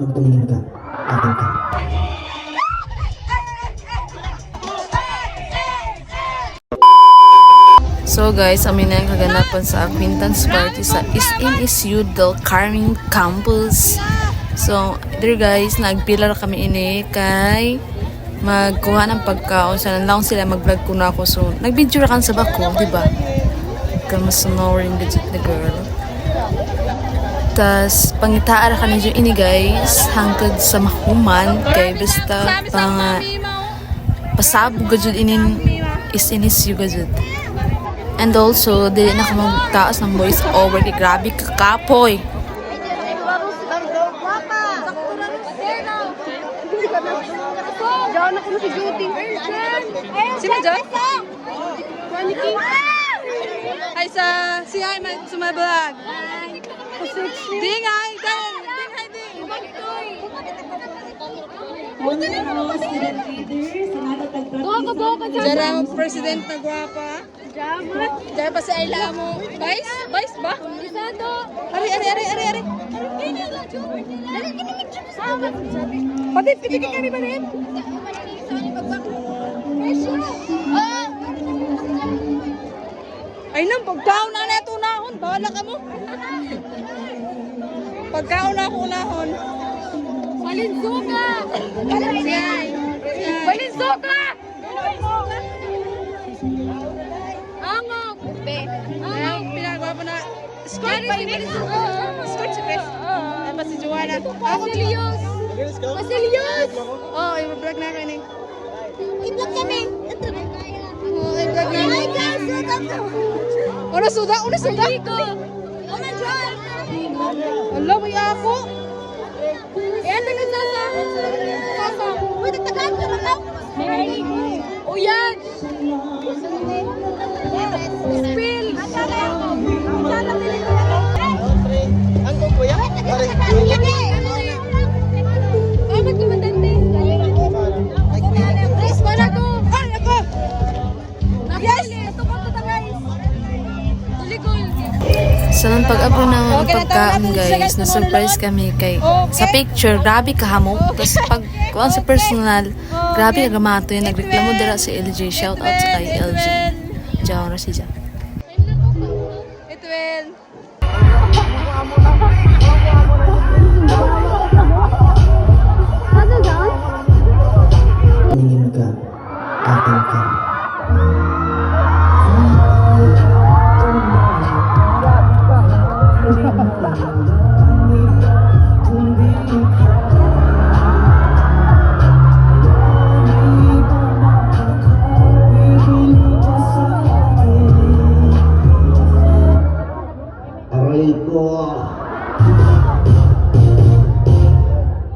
Magtumingin ka. Atin ka. So guys, amin na yung kaganapan sa acquaintance party sa SMSU Del Carmen Campus. So, there guys, nagpila kami ini kay magkuha ng pagkaon. Sana lang sila mag-vlog ko na ako. So, nag-video ra kan sa bako, di ba? Kamas snoring the girl. Tas, pangitaara ka na ini guys, hangtod sa mahuman kay basta pang pasabog gajud inin SMSU gajud. And also, dili na ka magtaas ng voice over. Di grabe kakapoy. Diyan ako na si Judy. Sino dyan? Hi sa... Si hi sa my vlog. Ding hi. Ding hi. Diyan ang president na guwapa. Diyan pa si Ayla mo. Vice ba? Ari. Pati kami ba rin? Ay nang pagkaon na ito unahon. Bahala ka mo. Pagkaon na ako unahon. Balinsuka! Balinsuka! Angok! Angok! Pinagawa po na skirt pa ini. Skirt si Beth. Ay pa si Joanna. Basilios! Basilios! Oh, i-vlog na kayo ni. I-vlog kami. Oh, i-vlog na. Hi guys! Una suda! Una suda! Una dyan! Wala, may ako. Yan, taga-sasa. Sasa. Uy, nagtagaan ka lang. O yan. Spill. Ang kuya? Oh, magkumandante. Chris, wala ko. Ay, ako. Yes! Ito ko ito, guys. Tuligol. Sa nang pag-abro naman ang pagkaon guys, na-surprise kami kay sa picture, grabe kahamok. Tapos pag kuwan sa personal, grabe kagamato yun. Nagreklamo dira si LJ. Shout out sa kay LJ. Diyan na siya. It will. Tumingin ka. Atin ka. Aray ko.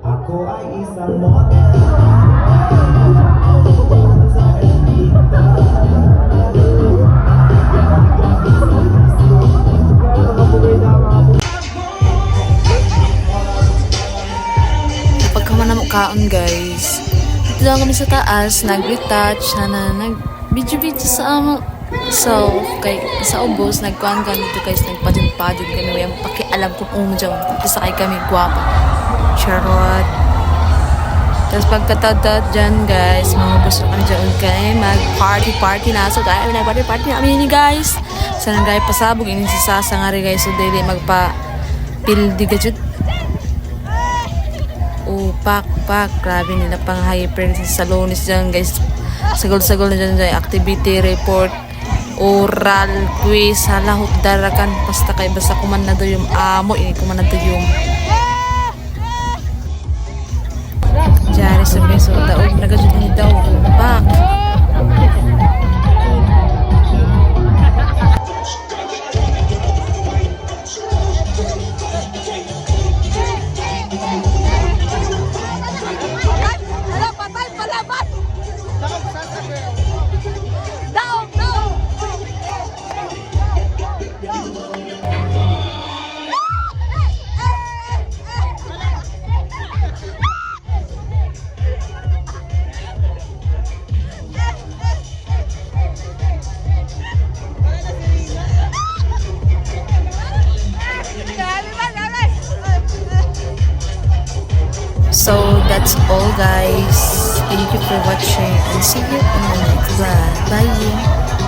Ako ay isang model. Pagkaman na mukhaon guys, dito lang kami sa taas, nag-retouch, nag-video-video sa amo. So, kay sa ubos, nagkuhan dito guys, nagpadin-padin kami. May pakialam kung umudyaw. Tapos kay kami guwapa. Charot. Tapos pagkatadad dyan guys, mga gusto kami dyan kay mag-party na. So, dahil nag-party na kami ni guys. Sana guys, pasabog, ini si Sasa nga rin guys. So, dahil magpa-pildi ka dyan. Pak. Grabe nila pang hyper sa salonis dyan guys. Sagol-sagol na dyan activity report, oral, quiz, halahot darakan. Basta kumanado yung amo, kumanado yung Jari sa guys. So, daog nagajud ni daw. Pak. So that's all guys. Thank you for watching and see you on the next vlog. Bye!